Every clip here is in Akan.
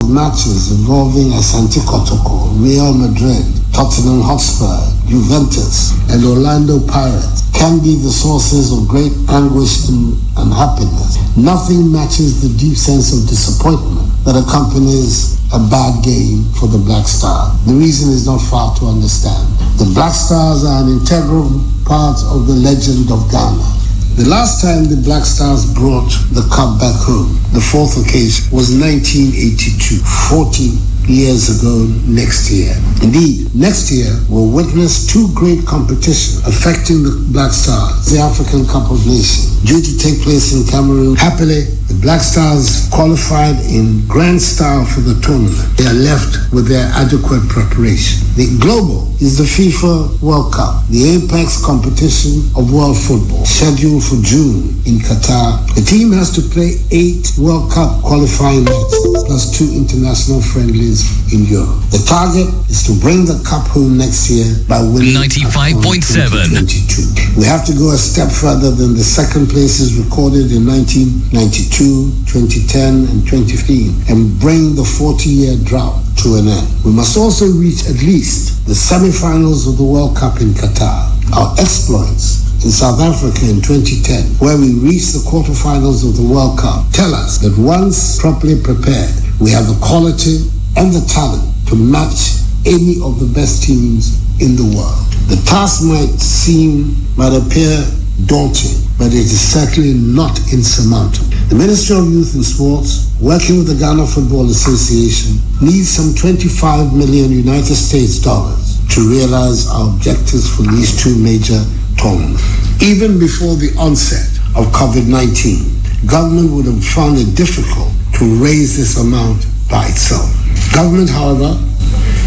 matches involving Asante Kotoko, Real Madrid, Tottenham Hotspur, Juventus, and Orlando Pirates can be the sources of great anguish and happiness. Nothing matches the deep sense of disappointment that accompanies a bad game for the Black Stars. The reason is not far to understand. The Black Stars are an integral part of the legend of Ghana. The last time the Black Stars brought the cup back home, the fourth occasion, was 1982, 40 years ago next year. Indeed, next year will witness two great competitions affecting the Black Stars, the African Cup of Nations, due to take place in Cameroon. Happily, the Black Stars qualified in grand style for the tournament. They are left with their adequate preparation. The Global is the FIFA World Cup, the apex competition of world football, scheduled for June in Qatar. The team has to play 8 World Cup qualifying matches plus 2 international friendlies in Europe. The target is to bring the cup home next year by winning 95.7. We have to go a step further than the second places recorded in 1992, 2010, and 2015 and bring the 40-year drought to an end. We must also reach at least the semi-finals of the World Cup in Qatar. Our exploits in South Africa in 2010, where we reached the quarterfinals of the World Cup, tell us that once properly prepared, we have the quality and the talent to match any of the best teams in the world. The task might appear daunting, but it is certainly not insurmountable. The Ministry of Youth and Sports, working with the Ghana Football Association, needs some 25 million United States dollars to realize our objectives for these two major tournaments. Even before the onset of COVID-19, government would have found it difficult to raise this amount by itself. Government, however,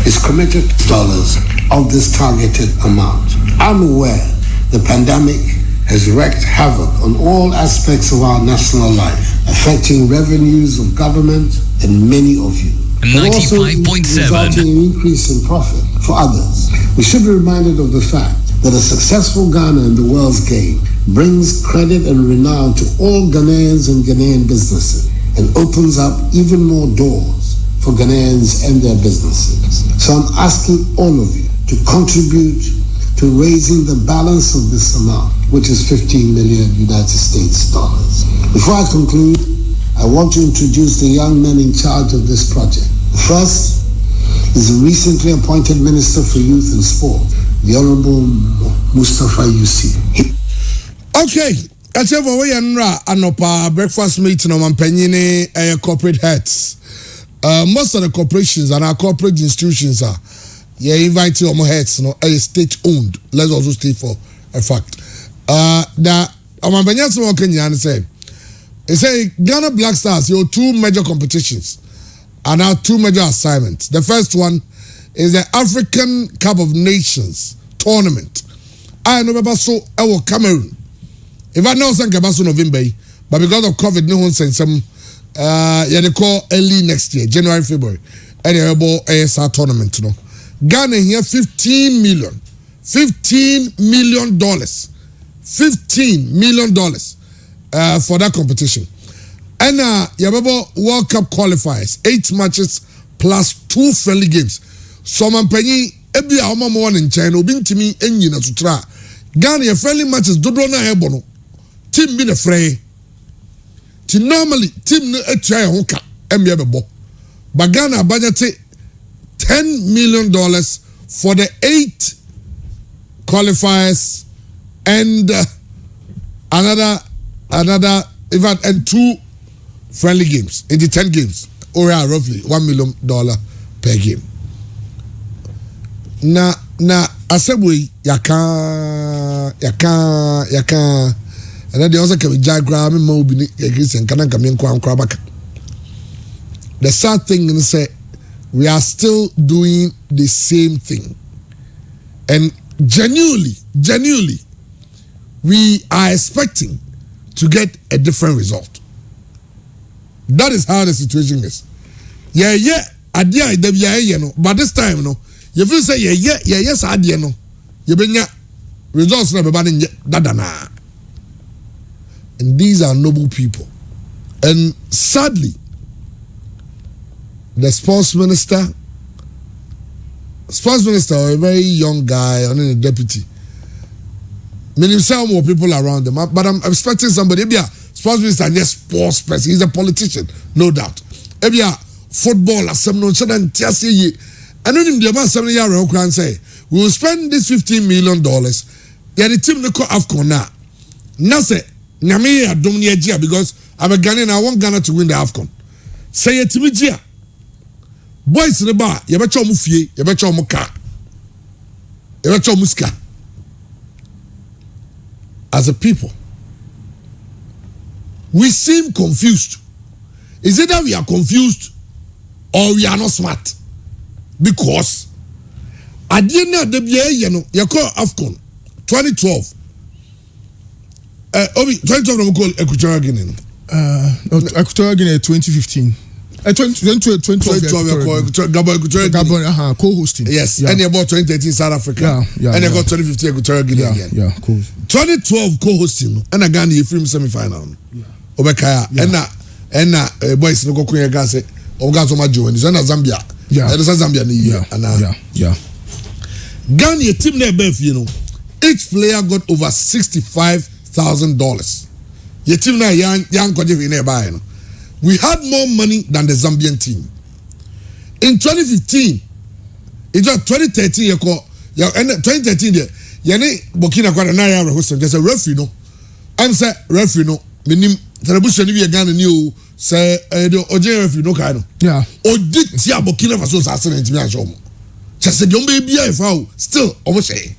is committed to dollars of this targeted amount. I'm aware the pandemic has wreaked havoc on all aspects of our national life, affecting revenues of government and many of you. 95.7. Resulting in increase in profit for others. We should be reminded of the fact that a successful Ghana in the world's game brings credit and renown to all Ghanaians and Ghanaian businesses and opens up even more doors for Ghanaians and their businesses. So I'm asking all of you to contribute to raising the balance of this amount, which is 15 million United States dollars. Before I conclude, I want to introduce the young men in charge of this project. The first is the recently appointed Minister for Youth and Sport, the Honorable Mustafa Yusuf. Okay, I tell you what, Anopa breakfast meeting on Penine corporate heads. Most of the corporations and our corporate institutions are inviting on heads, state owned. Let's also state for a fact. That Amambanyas Kenyan say, they say Ghana Black Stars, you have 2 major competitions and now 2 major assignments. The first one is the African Cup of Nations tournament. I know about so our Cameroon. If I know some Cabasso November, but because of COVID, no one sent some they call early next year, January, February, and they about ASR tournament. You know, Ghana here $15 million $15 million for that competition. And Yababo World Cup qualifiers, 8 matches plus 2 friendly games. So man penny ebi a oma mo in China obi ntimi enyi na sutra. Ghana your friendly matches dodo na ebono. Team be the fray. Ti normally team no etua ho ka emye bebo. But Ghana budget $10 million for the 8 qualifiers and another event and 2 friendly games in the 10 games, or roughly $1 million per game. Na asebwe yaka and then they also can diagram and mobi and can baka. The sad thing is say we are still doing the same thing, and genuinely we are expecting to get a different result. That is how the situation is. Adia no, but this time no, you feel say yes adia no, you benya results na beba dadana. And these are noble people, and sadly the sports minister, or a very young guy, and then a deputy. Many more people around them, but I'm expecting somebody. Maybe a sports minister and yes, sports person. He's a politician, no doubt. Maybe a football or some nonchalant tiasi. I know him the amount 7 years ago can say we will spend this $15 million. Yeah, the team they call AFCON now. Nase, Nami ya Domini Gia because I'm a Ghanaian. I want Ghana to win the AFCON. Say it to me, Gia. Boys in the bar, you better mufie, you better muka, you better muska. As a people, we seem confused. Is it that we are confused or we are not smart? Because at the end of the year, you call AFCON 2012. 2012 we call Equatorial Guinea. Equatorial Guinea 2015. 2012 Gabon co-hosting. Yes, yeah. And about 2013 South Africa. Yeah, and got 2015 Equatorial Guinea again. Yeah, cool. 2012 co-hosting and again the film semi-final. Obekaya and boys no go kunya gase ogaso majo and Zambia. Yeah. And Zambia ni yeah. Ghana team na be fie each player got over $65,000. Your team na young kwaje fi na buy no. We had more money than the Zambian team. In 2015, it was 2013 and 2013 there. Yani Burkina Faso na ya rehost just a referee no. I'm say referee no. Minim television ni be Ghana ni o say the oje referee no kind no. Yeah. Odi tia Burkina Faso sa accident mi aso mo. Just say don't be bia foul still almost say.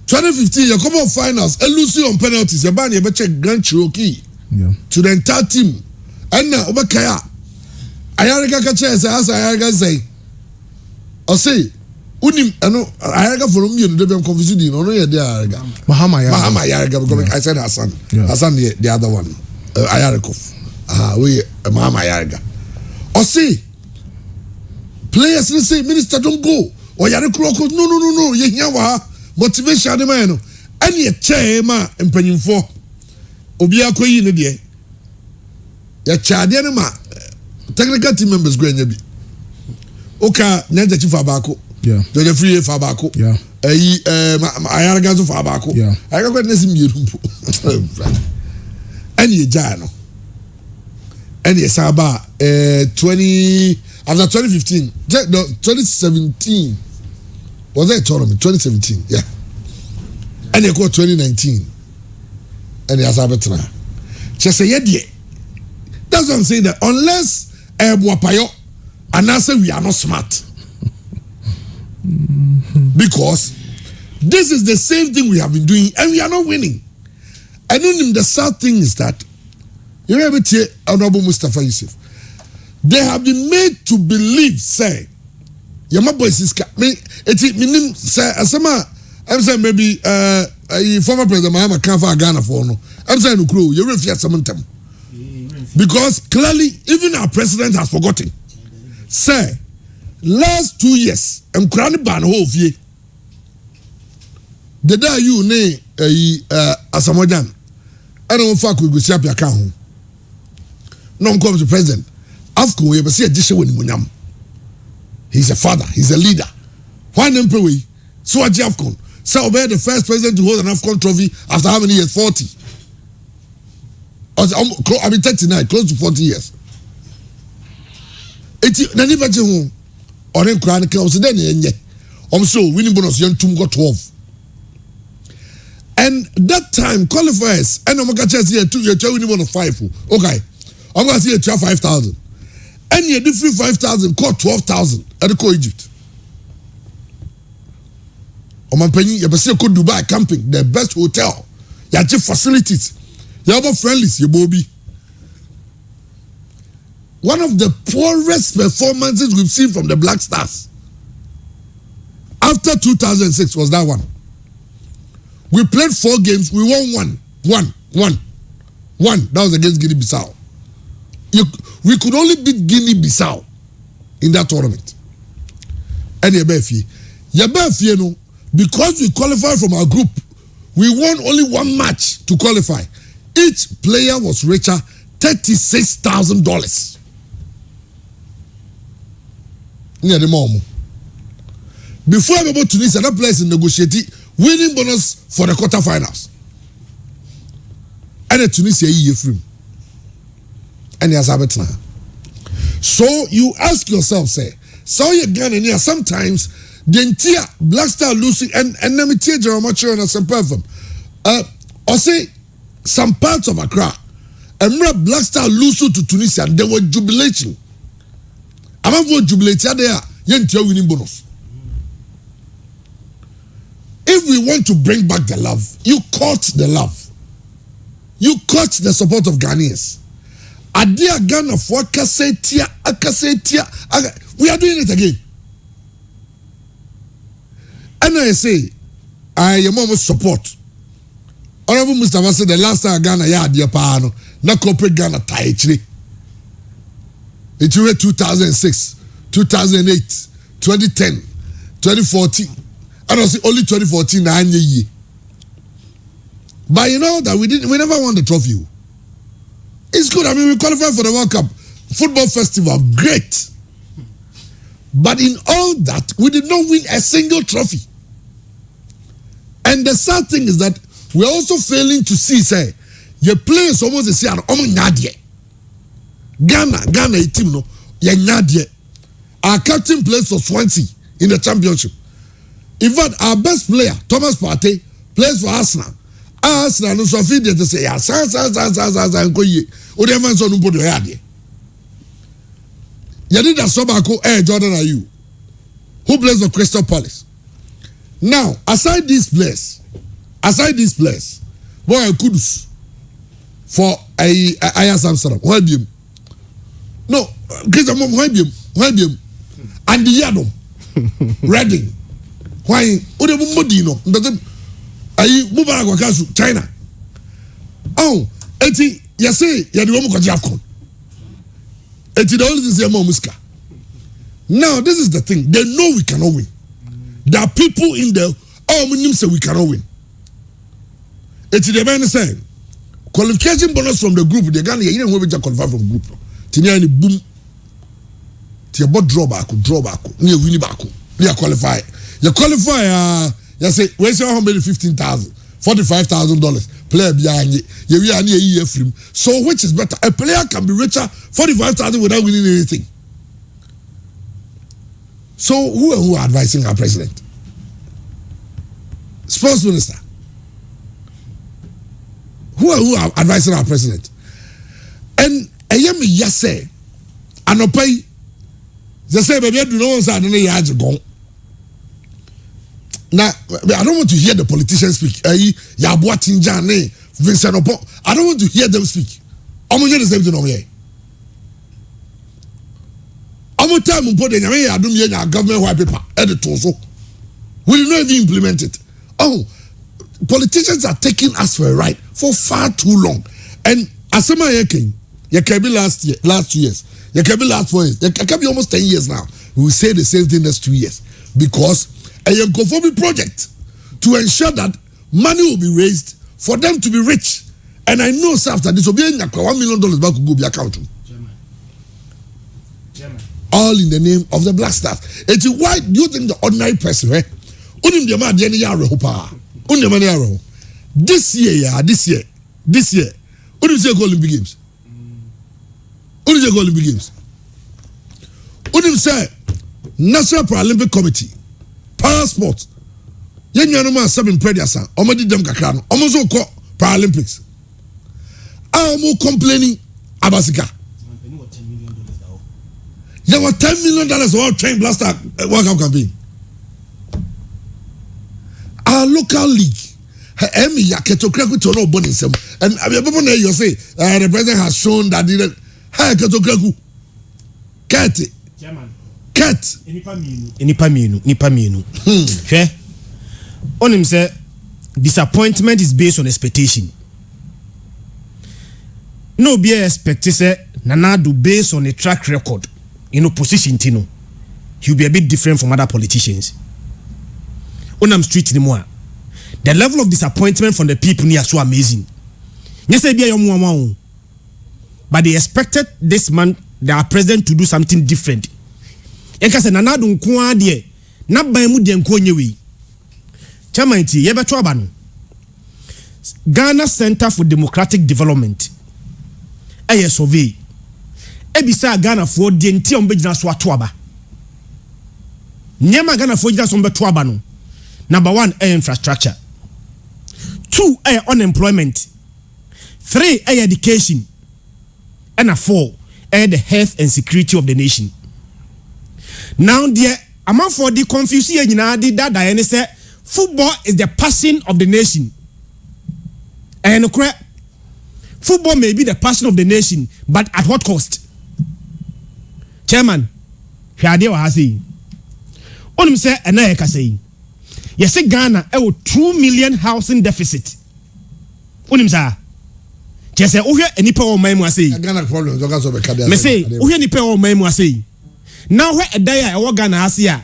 2015 you come on finals and lose on penalties. You ban you be check Grand Cherokee. Yeah. To the entire team. And now Obakaya Ayarega kache say as Ayarega say. I say unim ano Ayarega from you no dem confuse you no ye there Ayarega. Mahama Ayarega because I said Hassan. Yeah. Hassan the other one. Ayarekov. We Mahama Ayarega. I say players say minister don't go. Or Yarekro no ye here wa motivation the man no. Any chair ma empanyimfo obi akoyi ne de ya chaade ne ma technical team members go anya bi oka nyanja chief abako yeah the free fa abako yeah ayarga so fa abako yeah ayarga ko ne sim yeru mpo ani eja no ani esaba 20 after 2015 no 2017 was that tournament 2017 yeah and they go 2019 and he has a better. Just say, yeah, that's what I'm saying. That unless and I say we are not smart, because this is the same thing we have been doing and we are not winning. I know the sad thing is that you know Honorable Mustafa Yusuf, they have been made to believe, say, Yama boys is me. It say asema. I'm saying maybe former President Mahama can't find Ghana for no. I'm saying no crew, you refuse some time. Because clearly, even our president has forgotten. Say, last 2 years, I'm crying ban whole year. The day you ne Asamoah, I don't fuck with Gusiapi account. No come to president. After we ever see a dish when Munyam. He's a father, he's a leader. Why employee? So a Afcon. So Obey the first president to hold an AFCON trophy after how many years? 40. I mean 39, close to 40 years. Nani bache ho oren kran ka so den yenye. So winning bonus yon tum got 12. And that time qualifiers and Omaka chess here 2 year winning bonus 5. Okay. I'm going to see a 5,000. And you do free 5,000 call 12,000 at the Egypt. Omanpenyi you see go Dubai camping, the best hotel. You have facilities. You have friendlies, you Bobby. One of the poorest performances we've seen from the Black Stars after 2006 was that one. We played 4 games, we won one. That was against Guinea-Bissau. We could only beat Guinea-Bissau in that tournament. And Yabefi, no. Because we qualified from our group, we won only 1 match to qualify. Each player was richer $36,000. near the mom. Before I go to Tunisia, that place in negotiating winning bonus for the quarterfinals. And the Tunisia year free. And there's Abetina. So you ask yourself, say, so you're going here sometimes the entire Black Star losing and enmity Jeremiah and some perform. Or say some parts of Accra, and Black Star lose to Tunisia, they were jubilating. I'm not going to jubilate there, you're winning bonus. If we want to bring back the love, you caught the love. You caught the support of Ghanaians. Adia Ghana for Akasetia. We are doing it again. And I say, I am almost support. Honorable Mustafa said the last time Ghana had the pano, na corporate Ghana taichri. It was 2006, 2008, 2010, 2014. I don't say only 2014 na year. But you know that we never won the trophy. It's good. I mean, we qualified for the World Cup football festival. Great. But in all that, we did not win a single trophy. And the sad thing is that we're also failing to see, say, your players almost the same. Ghana, a team, no, our captain plays for Swansea in the championship. In fact, our best player, Thomas Partey, plays for Arsenal. Arsenal no so feed to say, go ye. O de man so no bodo ya de. You did that Sobako, Jordan are you? Who plays for Crystal Palace? Now, aside this place, boy, Kudus for Aya Samsara, why be him? No, Christian Mom, why be him? And the Yadom, Reading, why? Ode Mudino, ayi Mubarak Wakasu, China. Oh, eti yase yadi womu kwa Jafcon. Eti the only thing is Muska. Now this is the thing. They know we cannot win. There are people in there. Oh, we say we cannot win. Eti the man saying qualification bonus from the group. They Ghana you know we just qualify from group. Tinia ni boom. Tia bot draw back. Ni win back. Ni qualify. You qualify. You say, where's your home $15,000, $45,000 player behind you? So which is better? A player can be richer $45,000 without winning anything. So who are advising our president? Sports minister. Who are advising our president? And ayemi yase anopai. They say baby do no say adene yaje gon. Now, I don't want to hear the politicians speak. Yabua Tinjane, Vincent Opo. I don't want to hear them speak. I'm going to the same thing over here. I'm going to tell them I don't hear government white paper editor. So we will not even implement it. Oh, politicians are taking us for a ride for far too long. And Asema Yekin, Yakabi last 2 years, Yakabi last 4 years, Yakabi almost 10 years now. We will say the same thing next 2 years because a Yankofobi project to ensure that money will be raised for them to be rich. And I know after this will be $1 million back to go be account. All in the name of the Black Stars. It's why do you think the ordinary person, this year, what do you say Olympic Games? What do you say Olympic Games? What do you say National Paralympic Committee? Passport. Yen yanuma 7 predasa. Omadi dem kakra no. Omo so ko Paralympics. Omo complaining abasika. There were $10 million all train blaster World Cup campaign. Our local league. Emi ya ketokraku to no boni sem. And you say the president has shown that didn't. Hey ketokraku. Kete. Chairman. Cat. Nipa mienu. Hwe. Onim say disappointment is based on expectation. No be expect say Nana do based on a track record in opposition tino. He'll be a bit different from other politicians. Onam street anymore. The level of disappointment from the people near so amazing. Yes, but they expected this man, their president, to do something different. yɛka sɛ nanado nko ara deɛ n'aban mu deɛ nko onye wei chairman ti yɛbɛto aba no Ghana Center for Democratic Development ɛyɛ survey ebisa Ghana for deɛ nti a wɔbɛgyina so ato aba nyɛma Ghana for gyina so wɔbɛto aba no number 1 ɛyɛ infrastructure 2 ɛyɛ unemployment 3 ɛyɛ education and 4 ɛyɛ the health and security of the nation. Now deɛ amanfoɔ de confuse yɛ nyinaa de dada yɛ ne sɛ football is the passion of the nation. And football may be the passion of the nation, but at what cost? Chairman, hwɛ adeɛ wɔ ha sɛ onim sɛ ɛna yɛ kasa yi yɛsɛ Ghana ɛwɔ 2 million housing deficit. Onim saa kyɛ sɛ wohwɛ nipa wɔ ɔman mu ase yi Ghana problem so kaso be kada me say wohwɛ nipa wɔ ɔman mu ase yi na wohwɛ ɛdan a ɛwɔ Ghana ase a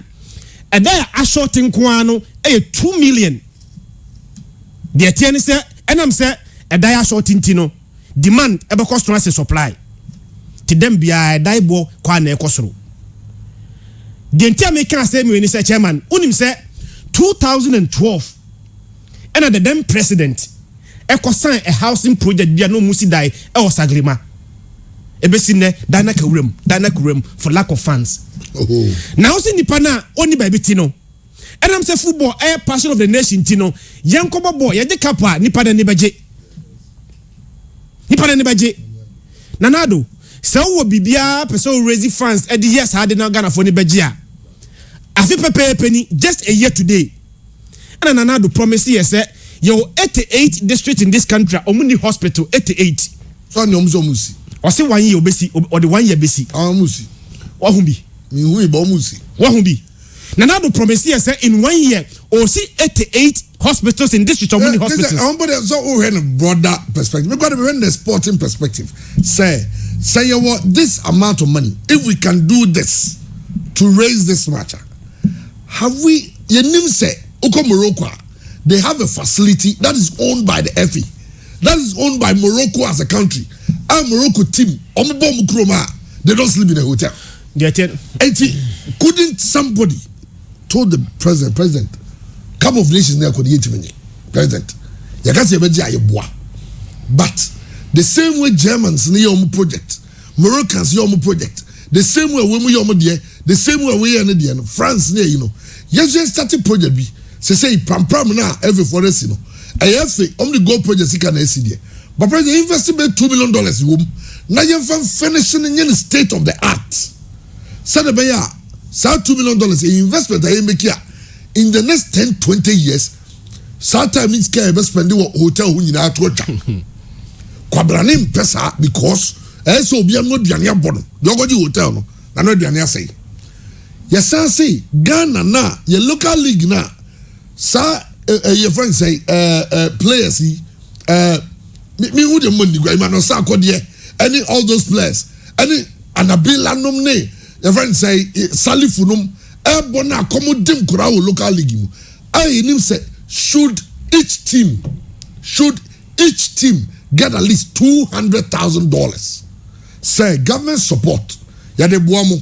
ɛdan a ashort nko ara no ɛyɛ 2 million deɛ tie ne sɛ ɛnam sɛ ɛdan ashort nti no demand ɛbɛkɔ soro ase supply ti dem bia ɛdan bɔ kwa na ɛkɔ soro deɛ nti a meka asɛ mi ni sɛ chairman unim sɛ 2012 ɛna the then president ɛkɔ sign a housing project bia no musi dai ɛwɔ Sagrima ebesi ne dana kawuram for lack of funds. Now see nipa na oni baabi ti no ɛnam sɛ football ɛyɛ passion of the nation ti no yɛn kɔbɔ bɔ yɛde kapa nipa na ne bɛgye nanado sɛ wo bibia pɛsɛ raise funds ɛde yes ha de na Ghana for ne bɛgye a afi pepepe ni just a year today ɛna nanado promise yɛ sɛ your 88 district in this country omuni hospital 88 so ni omusi o say 1 year obesi or the 1 year besi omusi wa hu bi mi hu ibo omusi wa hu bi nanado promise here say in 1 year o see 88 hospitals in district omuni hospitals so we have a broader perspective. We got to be in the sporting perspective. Say you want this amount of money, if we can do this to raise this matter, have we say Oko Morocco, they have a facility that is owned by the FA, that is owned by Morocco as a country. And Morocco team, they don't sleep in a hotel. Couldn't somebody told the president, Cup of Nations there could eat me, president. You can't say but the same way Germans near project, Moroccans your project, the same way we the same way we are France near yes just started project be say pram now every forest I have only go project you can see there. But president invested $2 million now you finishing in the state of the art. Said the $2 million investment I make here in the next 10-20 years. Sometimes means care spend hotel when you know to Kwabrane pesa because so be no duane abon the ogoji hotel no na no duane asay yes say Ghana na your local league na sa your friend say players me who the money go man no sa akode any all those players any anabila nom ne your friend say salifu nom e bona accommodate kura local league mu I nim say should each team get at least $200,000. Say government support. Yade buamo.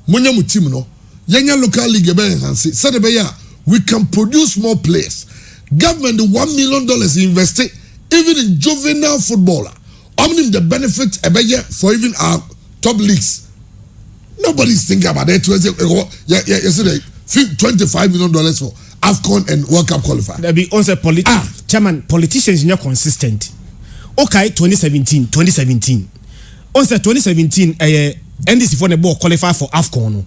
Munya mu team no. Yenya local league be enhance. Say the beya we can produce more players. Government the $1 million invested even in juvenile footballer. Omnim the benefit ebeye for even our top leagues. Nobody's thinking about that. Yesterday, $25 million for AFCON and World Cup qualifier. There be also chairman, politicians are consistent. Okay, 2017. Also 2017, NDC for the ball qualify for AFCON.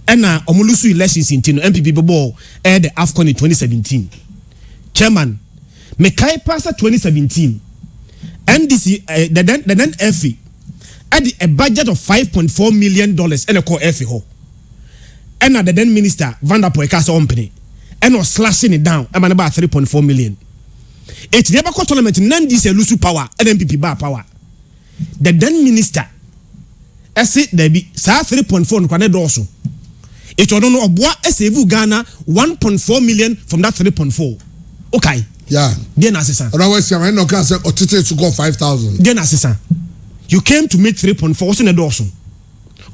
And now omulusu elections in Tino MPP ball the AFCON in 2017. Chairman, me kai past 2017. NDC the then FA had a budget of $5.4 million and a call FA ho. And the then minister Van der Poel company and was slashing it down. I'm about 3.4 million. It's never cost tournament. None this lose power. NPP bar power. The then minister, I said there be 3.4 no also. It don't know what save Ghana 1.4 million from that 3.4. Okay. Yeah. Then assistant. Otherwise, you no can say to go 5,000. Then assistant. You came to make 3.4 in a dorsum.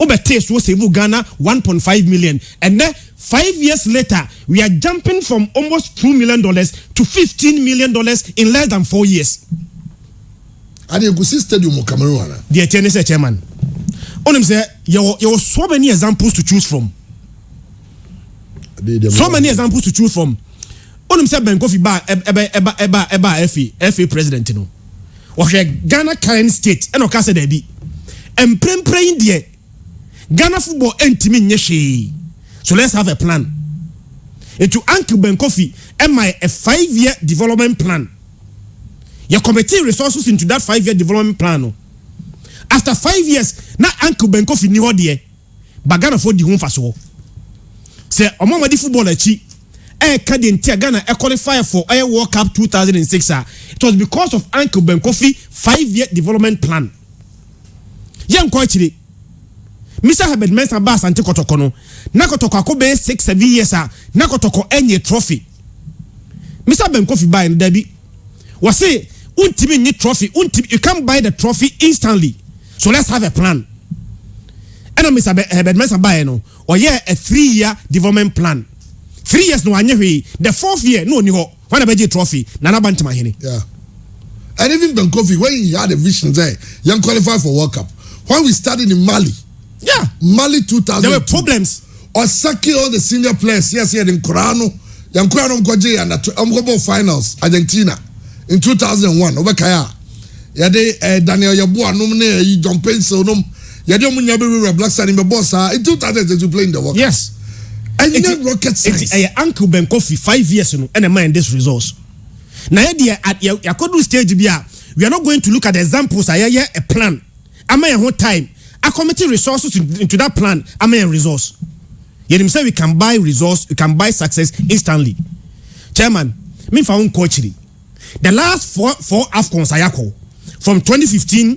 Obete so save Ghana 1.5 million. And then 5 years later, we are jumping from almost $2 million to $15 million in less than 4 years. And you go see stadium in Cameroon. The TNS chairman. Onim say you so many examples to choose from. So many examples to choose from. Onim say Ben Kofi ba FA president no. Ghana current state and oka say dey and praying there. Ghana football entimi nyehwe. So let's have a plan. And to Uncle Ben Kofi a 5-year development plan. You commit resources into that 5-year development plan. After 5 years, now Uncle Ben Kofi ni hodie. But Ghana for the home for so. Say omo di football achi kadi ntia Ghana qualify for World Cup 2006. It was because of Uncle Ben Kofi 5-year development plan. Yan ko achire Mr. Herbert Mensah ba Asante Kotoko no na Kotoko akobe 6-7 years na Kotoko enye trophy. Mr. Ben Kofi buy in Debbie was say untimi ni trophy you can't buy the trophy instantly, so let's have a plan. And Mr. Herbert Mensah buy no or yeah a 3-year development plan. 3 years no anye hwe, the 4th year no ni ho when abeje trophy na na bantima hene. Yeah. And even Ben Kofi, when he had a vision there, young qualify for World Cup. When we started in Mali, Mali 2000, there were problems. Osaki all the senior players, yes, here in Korano, young Korano Koje and Umgobo finals, Argentina in 2001 over Kaya. Yade Daniel Yabua nomine John Pencil nom. Yade Munyabe Black Star in the boss in 2000 to play in the World Cup. Yes. And you rocket science. Uncle Ben Kofi 5 years and a man this resource. Now at your stage we are not going to look at the examples. I hear a plan. Am I a whole time? I committed resources into that plan. Am I a resource? Yet him say we can buy resource, we can buy success instantly. Chairman, me found coaching. The last four AFCONs Ayako from 2015,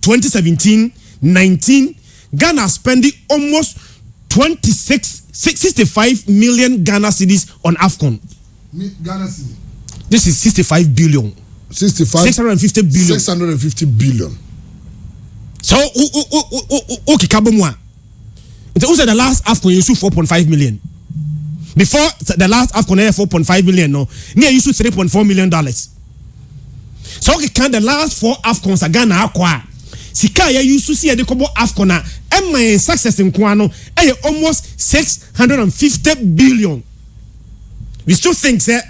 2017, 19, Ghana spending almost 65 million Ghana cedis on AFCON. Ghana cedi. This is 65 billion. 650 billion. 650 billion. So, okay, Kabomwa. Who said the last AFCON you use 4.5 million? Before the last AFCON 4.5 million, no, near you use $3.4 million. So, okay, can the last 4 AFCONs are Ghana acquire? Sika ya use to see a decobo AFCON, and my success in Kwano, almost 650 billion. We still think that,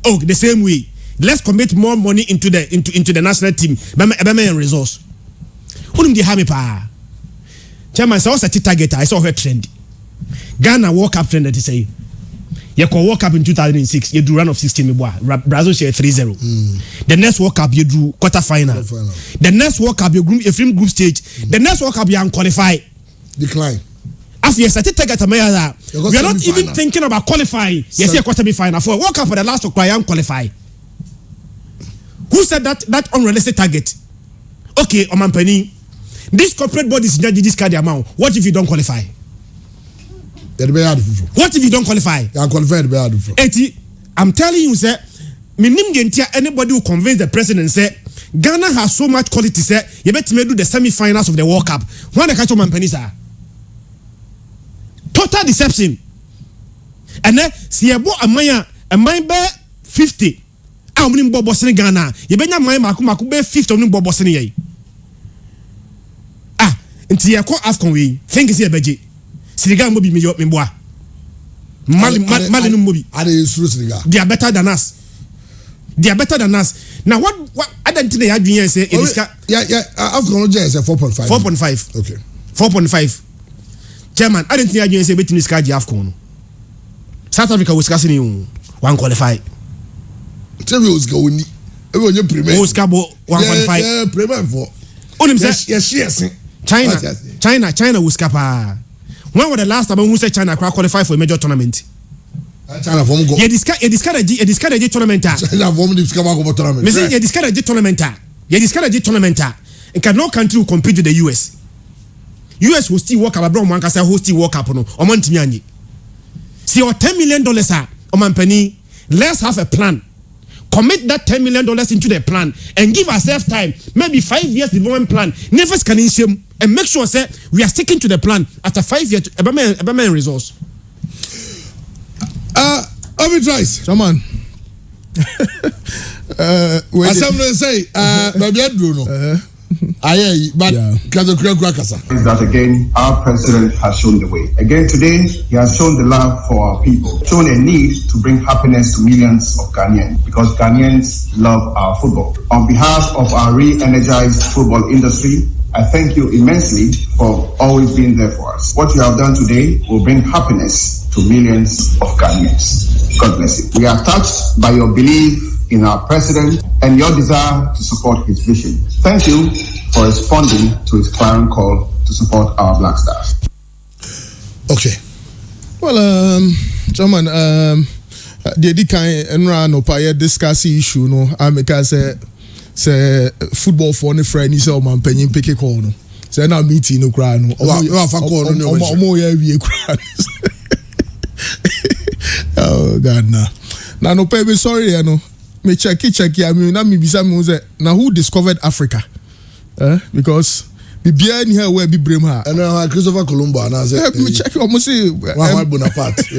the same way. Let's commit more money into the national team. Bama resource. Who do have me pa? Chairman, so what's a target? I saw her trend. Ghana World Cup trend that is say. You call World Cup in 2006. You do run of 16. Brazil share 3-0. The next World Cup you do quarter final. The next World Cup you group stage. The next World Cup you unqualify. Decline. After you started target, we are not even thinking about qualifying. Yes, you quarter final for World Cup for the last to qualify. Who said that unrealistic target? Okay, Omampeni. This corporate bodies this kind of amount. What if you don't qualify? What if you don't qualify? I'm telling you, sir, anybody who convince the president say Ghana has so much quality, sir, you better do the semi-finals of the World Cup. When the catch Omampeni, sir. Total deception. And then see a mine bear 50. I'm in Bobosini Ghana. You better my Maku bear 50 on Bobosini. Until you call AFCON we think is here beji. Siniga mobi me boa. Mali mobi. They are better than us. They are better than us. Now what I don't think they had been say AFCON is 4.5. 4.5. Okay. 4.5. Chairman, I didn't think I say betting this card AFCON. South Africa was casting you one qualify. Tell me what's going. Everyone premier. Oscar one qualify. Yeah, premier for. Yes. China was capa. When was the last time who said China qualify for a major tournament? China from go. You discourage tournament. China from the tournament. Missing you discourage tournament. You discourage tournament. And can no country compete with the US. US will still work up. Abroad man can say will still work up no. Omontimiani. See your $10 million Oman penny. Let's have a plan. commit that $10 million into the plan and give ourselves time, maybe 5 years development plan, never scanning shame, and make sure say we are sticking to the plan after 5 years. About resource. Obi Trice. Come on. As I'm going to say, maybe I don't know. Aye, but is that again our president has shown the way. Again today, he has shown the love for our people, shown a need to bring happiness to millions of Ghanaians because Ghanaians love our football. On behalf of our re-energized football industry, I thank you immensely for always being there for us. What you have done today will bring happiness to millions of Ghanaians. God bless you. We are touched by your belief in our president and your desire to support his vision. Thank you for responding to his clarion call to support our Black Stars. Okay. Well, Chairman, the kind and no pa discuss issue no. I make say football for any friend is all man penny pick a call no. Say na meeting no cry no. Oh God na no pay me sorry you know. Me check I mean na me bisa me say na who discovered Africa? Because the beer in here where be brem ha. And Christopher Colombo and I say me check almost say why Bonaparte.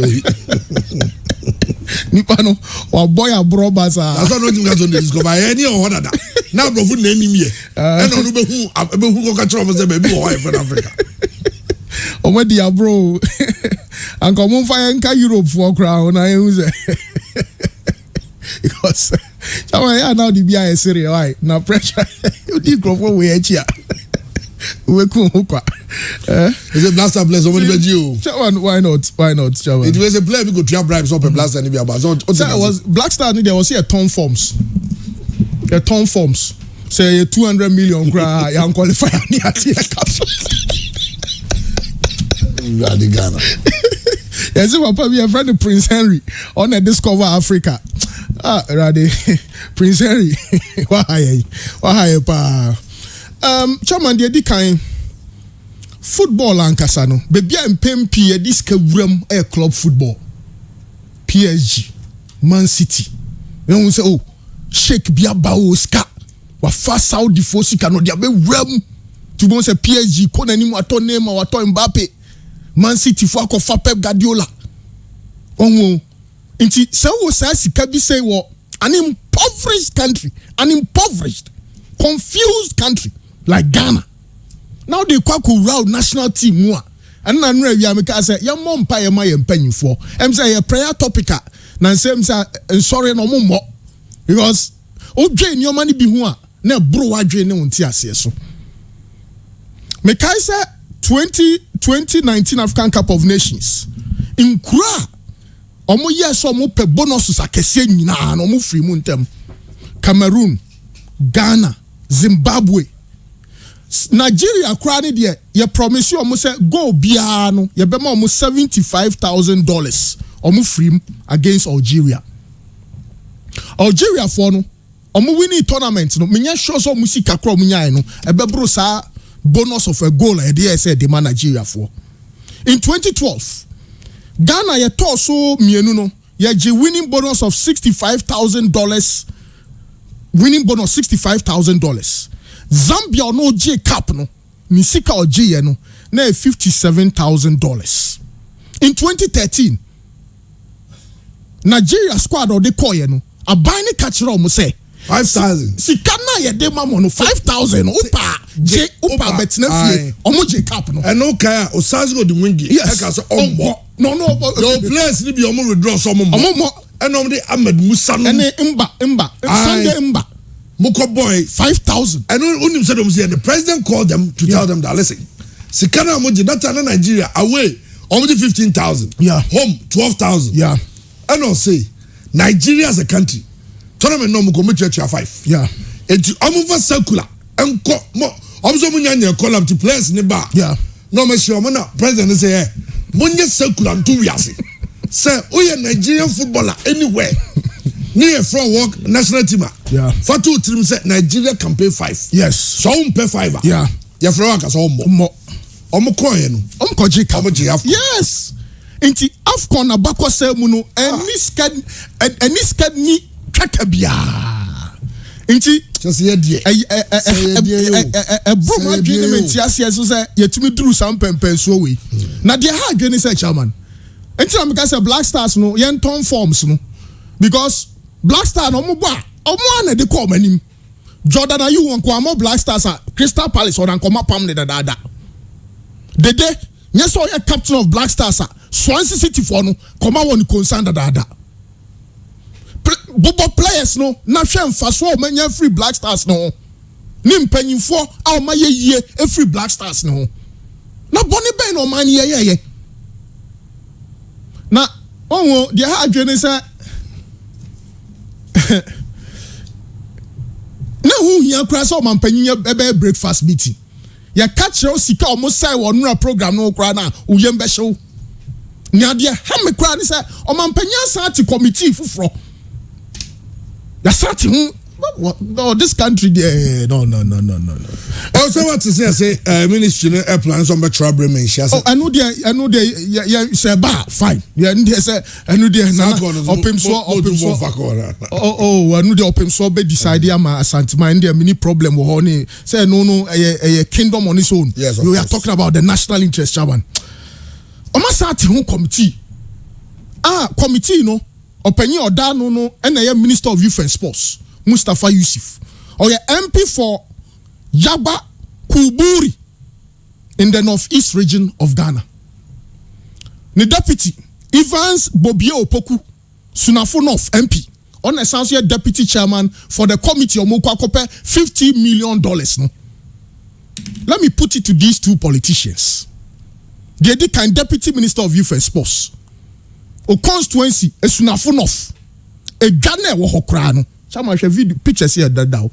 Nipa no or boy abroad basa. That's not nothing that on discover any or other. Now bro food name here. And on who catch up say baby why from Africa. O me dia bro. And come on fire nka Europe for crown na you say. Because now the beer is serious why na pressure you dig go for we here. We come hookah. Is a blaster place over the you? Why not? Chairman? It was a player we could try bribes up a blaster and be about. So was Black Star there was here Tom Forms. A Tom Forms. Say 200 million cry young qualifier near capsule. Ghana. Yes, papa we have friend Prince Henry on a Discover Africa. Rade Prince Henry. Why pa? Chairman the kind football and Casano. Baby I'm pempi this wuram air club football. PSG, Man City. You know say oh Sheikh Biabao ska. Wa fa Saudi fosi kano dia be wuram. Tu bon say PSG ko na ni mo ato Neymar wa ato Mbappe. Man City for akofa Pep Guardiola. Onwo. Inti say wo say sika bi say wo an impoverished country, confused country like Ghana. Now they kwaku round national team more. And na nre wi ameka say ya mom pa ya ma ya mpanyifo. Em say ya prayer topic na say sorry no mo because odwe ni o mani bi hu a na bro wadwe ne wonti ase so. Me kai say 2019 African Cup of Nations in Kura omo yes omo pe bonuses akese nyina na omo free mu ntem Cameroon, Ghana, Zimbabwe, Nigeria kura ni de ye promise omo say go bia no ye be ma omo $75,000 omo free against Algeria for no omo winning tournament no menya sure so omo sika kura omo nyae no e be bro sa bonus of a goal e dey say the man Nigeria for. In 2012 Ghana ye to so mienu no ye je winning bonus of $65,000. Winning bonus $65,000. Zambia no J cap no ni sika o J no na $57,000. In 2013 Nigeria squad o de koye no abani catch ro mo say 5,000. Sika na ye de mama no 5,000 upa J upa betina fie omo J cap no. And no kaya osazi the wingi. Yes. No. Your players ni be omo withdraw some more. And the Ahmed Musa no. And Mba. Sunday Mba. Moko boy 5,000. And unim said the president called them to tell them that listen. Sikana moji that na Nigeria away only 15,000. Yeah. Home 12,000. Yeah. And I'll say Nigeria as a country. Tournament no moko mechi 5. Yeah. Enti omo circular enko mo omo munyanya call up to players ni ba. Yeah. No me sure mo na president say munye circular ntu wiase. Say oye Nigerian footballer anywhere. Near from work national team. Yeah. Fatu team say Nigeria can pay 5. Yes. So pay 5. Yeah. Ya from work so mo. Omo coin no. Omo koji ka. Omo ji. Yes. Inti AFCON abakwa say mu no any sked ni twaka bia nti just here die bro ma dwene menti ase so say yetumi duru sam pempen so we na de ha dwene say chairman nti na me ka say Black Stars no yen ton forms no because Black Star no mo ba omo na de call manim Jordan ayu won ko amo Black Stars Crystal Palace on ankoma pam ne dada dede yes so ye captain of Black Stars Swansea City for no koma won concern dada bobo players no na hwe mfaso o manya free Black Stars no ni mpanyimfo a o maye yie e free Black Stars no na boni ben no man ye na onwo de ha adwene say na hu hia kra so man panyin be breakfast meeting ya catch o sika o mo sai wo nura program no kra na uyem be hyew nya de ha me kra ni say o man panyin asati committee fufuro ya sati hu no this country there no also what to say ministry no plans on betra bremen shas oh anu there ya say ba fine ya ndi say anu there na opim so anu there opim so be decide am asantima ndi mini problem wo ho ni say no a kingdom on its own yes, we are talking about the national interest chairman o ma sati hu committee committee no opanyi oda no na ya minister of youth and sports Mustafa Yusuf or your MP for Yaba Kuburi in the northeast region of Ghana. The deputy Evans Bobie Opoku Sunafo North MP on essential deputy chairman for the committee Omokwa Kope $50 million. No? Let me put it to these two politicians. They kind deputy minister of youth and sports. O constituency e Sunafo North. E Ghana wo hokra no. Some of video pictures here that down.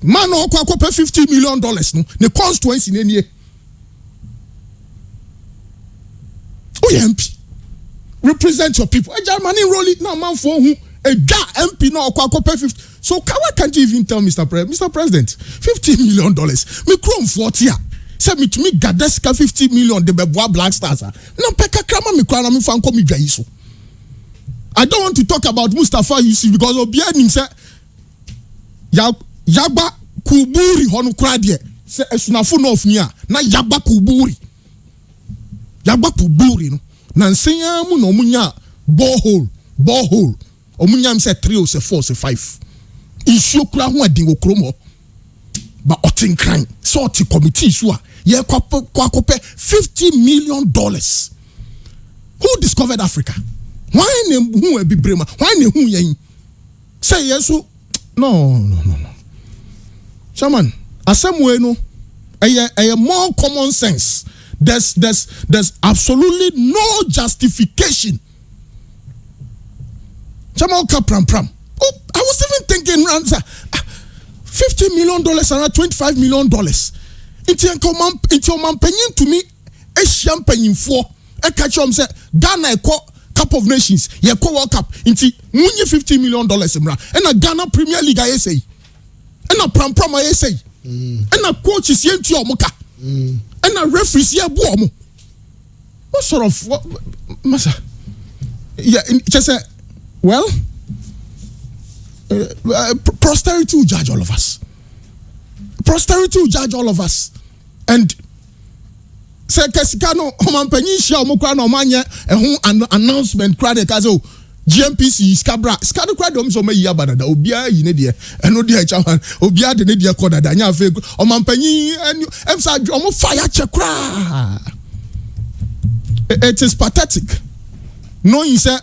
Man no kwa pay $50 million no. The constituency nenye. MP. Represent your people. Germany roll it now man for who a MP no kwa pay 50. So why can't you even tell Mr. President $50 million? Me chrome 40 ya. Say me to me gadeska $50 million de be boa Black Stars. No peka krama me kwa na me fan ko me dwa yi so. I don't want to talk about Mustafa Yusuf because Obia nim say Yagba Kuburi honu kra de say esunafo no of nia na Yagba Kuburi no na nsenya mu no munya borehole omunya am say 3 or say 4 say 5 isuo kra ho adin wo krom ho ba otin kran so oti committee so a ye kwakope $50 million. Who discovered Africa? Why ne who e bibrema? Why ne who yen? Say yes no. Chairman, asemwe no a more common sense. There's absolutely no justification. Chairman pram. Oh, I was even thinking answer $50 million and $25 million. Into man penyin to me a champagne for a catch say Ghana Cup of Nations, ye World Cup, into $50 million mra. And a Ghana Premier League I say. And a pram I say. And a coach is yen to moka. And a referee here boom. What sort of massa? Yeah, just say, well, posterity will judge all of us. And say Kesikano Omanpenyi shia omokra na omanye an announcement kra de kazo GMPC skabra kra de omso mayi abadada obia yi ne de eno de chawan obia de ne de koda da nya fe Omanpenyi emsa omo fire chekra. It is pathetic knowing say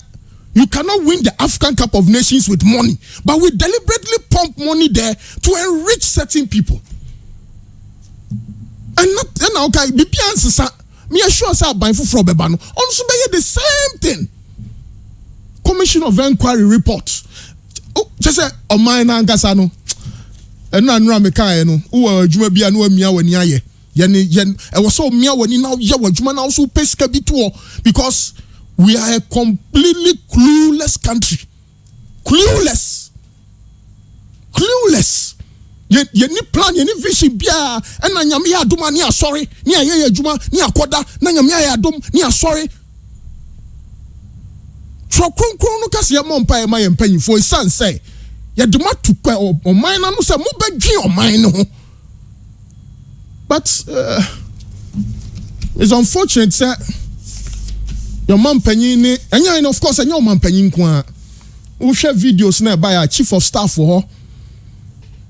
you cannot win the African Cup of Nations with money, but we deliberately pump money there to enrich certain people. And not okay, me assure say ban fufuro beba no also be the same thing. Commission of Inquiry report. Oh, just say o man na ngasa no. Eno anura me kai no, wo adwuma bia no amia wani aye. Yen e was so mia wani now ye adwuma na also pay sika bi to because we are a completely clueless country. Clueless. Ye ni plan, ye ni vision bia and na nyame ya adom ani asori ni aye adwuma ni akoda na nyame ya adom ni asori. Twerɛ kronkron no kase yɛ mɔ mpa yɛ ma yɛ mpanyinfo esan sɛ yɛde ma to kwa ɔman na no sɛ mobɛdwe ɔman no ho. But it's unfortunate sɛ your man panyin ne ɛnyɛ of course ɛnyɛ your man panyin ko a wohwɛ videos na ɛba yɛ chief of staff wɔ hɔ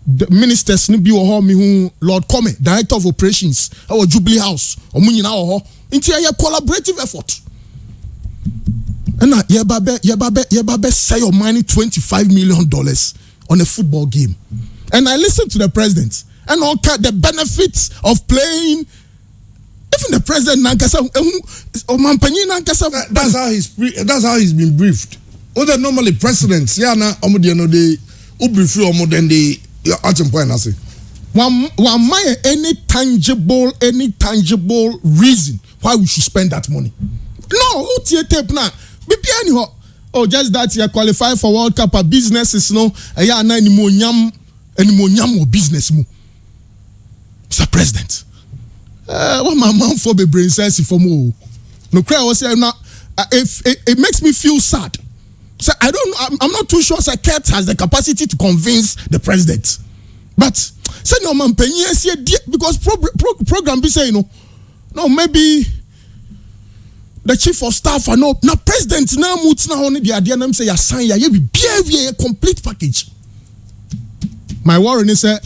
the ministers no bi wɔ hɔ me hu Lord Come director of operations ɛwɔ Jubilee House ɔmo nyinaa wɔ hɔ nti ɛyɛ collaborative effort ɛna yɛba say your money $25 million on a football game and I listened to the president and all the benefits of playing. Even the president nankasa omampanyin nankasa. That's how he's been briefed. Other normally presidents, yeah, na omo no they brief you omo then they at some point I say. One any tangible reason why we should spend that money. No, who tape now? Oh, just that you qualify for World Cup businesses no. Yeah, na any mo business mo. Mr. President. What my mom for be brain says for more. No cry was saying now. It makes me feel sad. So I'm not too sure. Sir Kurt has the capacity to convince the president. But say no man because program be saying no maybe the chief of staff or no president now moots now only the idea them say ya sign ya be a complete package. My worry is that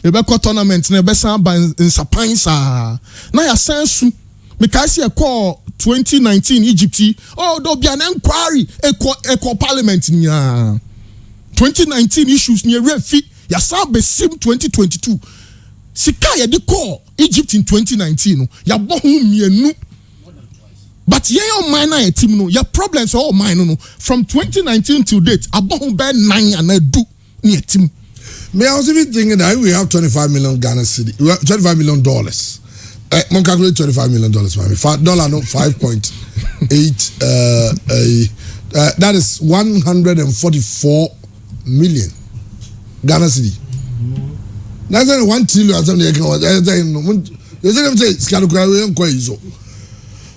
Ebeko tournament na ebesa ba nsapan sa na ya sensu because ya call 2019 Egypt there be an inquiry eco parliament nya 2019 issues near refi ya sa be sim 2022 sika ya de call Egypt in 2019 ya bo hu mienu but ye your mind na team no your problems all mine no from 2019 till date abon be 9 and do near team. Me, I was even thinking that we have $25 million Ghana city, $25 million. Mon calculate $25 million, man. Dollar no 5.8. That is 144 million Ghana city. That's only 1 trillion or something. You say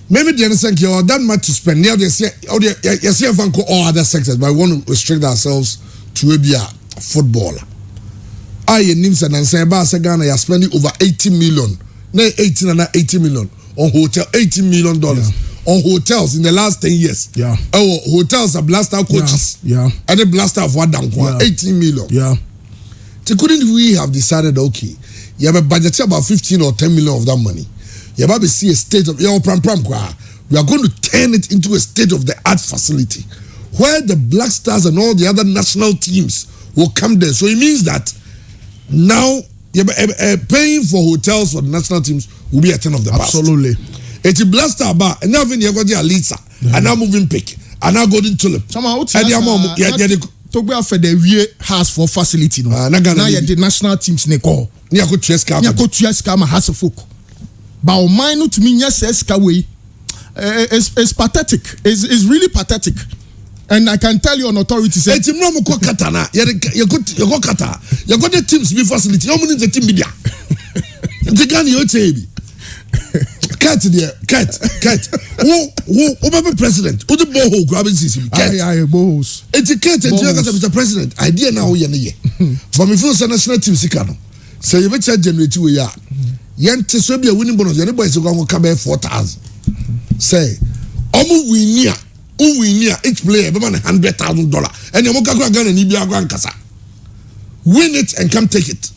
maybe the understand that much to spend. Now they say, yes, you can all other sectors, but we want to restrict ourselves to maybe a footballer. I names and say about Ghana you're spending over 80 million, 18 and 80 million on hotel, $80 million on hotels in the last 10 years. Yeah. Oh, hotels are blaster coaches. Yeah. And the blaster of what down 18 million. Yeah. So couldn't we have decided okay, you have a budget about 15 or 10 million of that money. You have to see a state of your pram. We are going to turn it into a state of the art facility where the Black Stars and all the other national teams will come there. So it means that now paying for hotels for the national teams will be a thing of the past. Absolutely. It's a blaster bar and now when you got the Alisa and now moving pick and now golden tulip. Somehow to go for the real house for facility no. Now the national teams ne call. Ni ako tueska ma house folk. But o mine to me yes way. It's pathetic. It's really pathetic. And I can tell you on authority say team no mo kata na you go kata you got the teams be facility how many the team media the Ghana you tell me cat who be president who the boho grabbing CC cat bohos etiquette and Mr. President idea now ye na ye but me feel national team sika no say you be charge generate we ya yente so be a winning bonus your boys go come 4,000 say omo win each player be $100,000 and you go Ghana ni bia go ankasa win it and come take it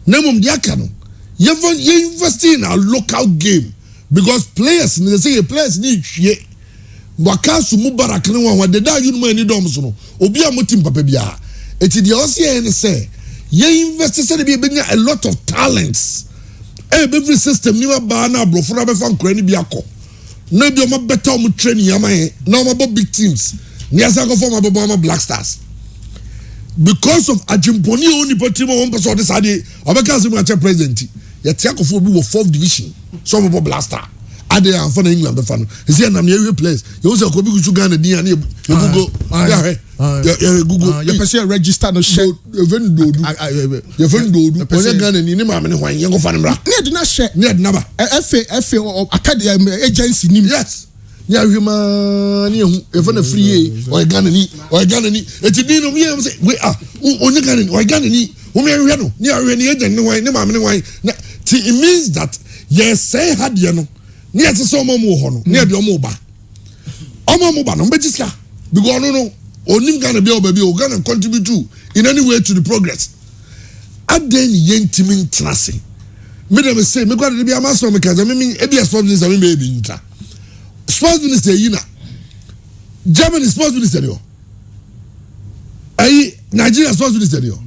na mum dia ka no you invest in a local game because players they say players need hwie waka su mubarak ne wan de da you no ani dom so no obi a motim papa bia eti dia osie ne say you invest say be benya a lot of talents every system ni ba na brofo be fa nkora ni bia ko no be o better o training yamae na o big teams ni asa go form abo Black Stars because of ajimponi oni potimo won person this ade obeka se mu ache president ya tiakofo bi wo 4th division so abo Black Star ade am for England be fa no say na me every place you say ko bi ku Ghana din ya Google ya Google you person register no share even do onye Ghana ni ma me hwan ye go fa no bra ne de na share ne de na ba FA academy agency nim yes nya hwema ne hu e fa na free o Ghana ni eti din no me say we onye Ghana ni o Ghana ni wo me hwe no ne ahwe ne agent ne wan ne maame ne wan it means that yes say had ye no ne yet so mo ho no ne de o mo ba no mbejiska because no onim Ghana be o ba bi o Ghana contribute to in any way to the progress aden yentimi ntrase me dem say me kwade bi amaso me kaza me e bi sports minister me be ntra sports minister yina Germany sports minister yo ayi Nigeria sports minister yo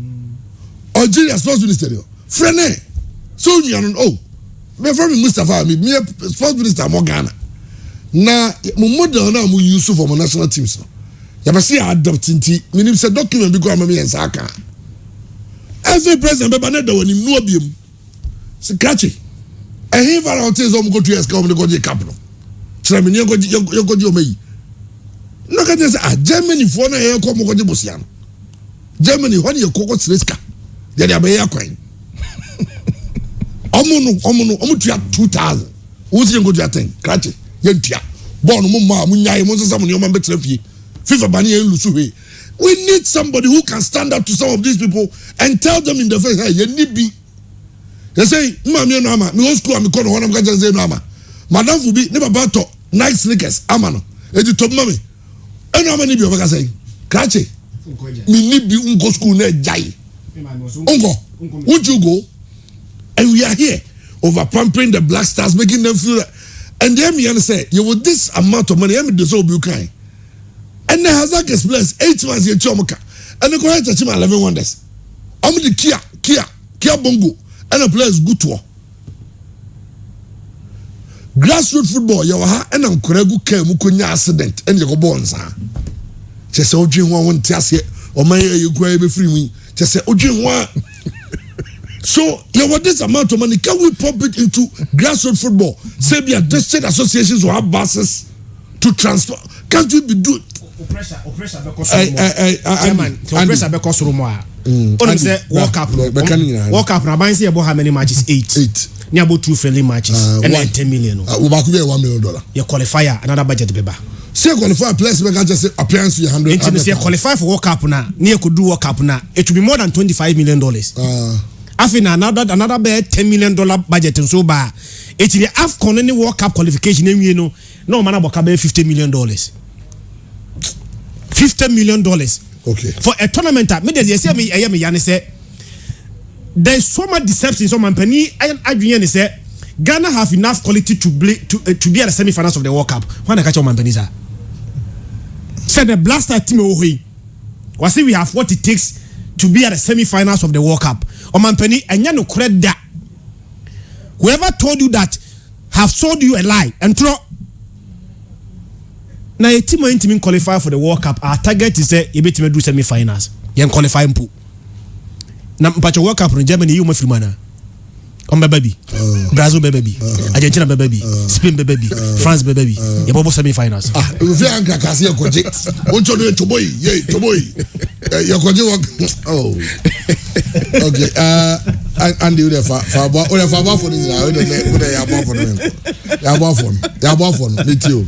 Algeria sports minister yo frene so you know me from Mustafa me sports minister mo Ghana na mo model na mo use for mo national teams no ya be say adopt nti me say document bi ko am me yan saka every president be na da woni no obiem Sikachi. And he var out says, go to Escom to go to capital. Chairman, you go to me. No, can say, Germany for na air come go to Bosian. Germany, when you cocoa riska, they are by aircoin. Omono, 2,000. Who's you go to attend? Kachi, Yentia. Born Mumma, Munya, Moses, some of your man better FIFA Bani and Lusuwe. We need somebody who can stand up to some of these people and tell them in the face, hey, you need be. They say, Mammy no ama, me school am call one am ka say no ama. Madam Fubi never bought nice sneakers, amano. E di top mommy. E no ama ni bi o ka say. Krache. Me ni bi ungo school na jai. Ungo. Would you go? And we are here over pampering the black stars, making them feel and then me say, you with this amount of money, me so you kind. And the Hazak explains 8 months in Chomoka. And the correct to 11 wonders. I'm the Kia Bongo. And a place good to grassroots football. You ha and I'm Koregu came Mukunya accident and you go bonds. Just say, Ojin one tias or my you go be free me. Just say, Ojin one. So, you want this amount of money? Can we pump it into grassroots football? Say, be a district associations will have buses to transfer. Can't we be doing? Pressure because say World Cup na ban say about how many matches 8 near about 2 friendly matches and then 10 million we back be $1 million you qualify another budget beba say qualify players we can just say appearance for 100 and say qualify for World Cup na near could do World Cup na it will be more than $25 million after another $10 million budget and so ba it will have any World Cup qualification you know no man about $50 million $50 million. Okay. For a tournament, there's so much deception. So, man, Penny, I say Ghana have enough quality to be at the semi-finals of the World Cup. When I catch on Penny, said the blaster team was we have what it takes to be at the semi-finals of the World Cup. Or man, Penny, and you know, credit that whoever told you that have sold you a lie and throw. Now, a team qualify for the World Cup. Our target is say you do semi-finals. You qualify mpu. Now, but your World Cup in Germany, you must remember. Baby, Brazil baby, Argentina baby, Spain baby, France baby. You both semi-finals. If you are Kasi, you could to boy, you could oh, okay. And you there for this. I don't know. You have one phone. Me too.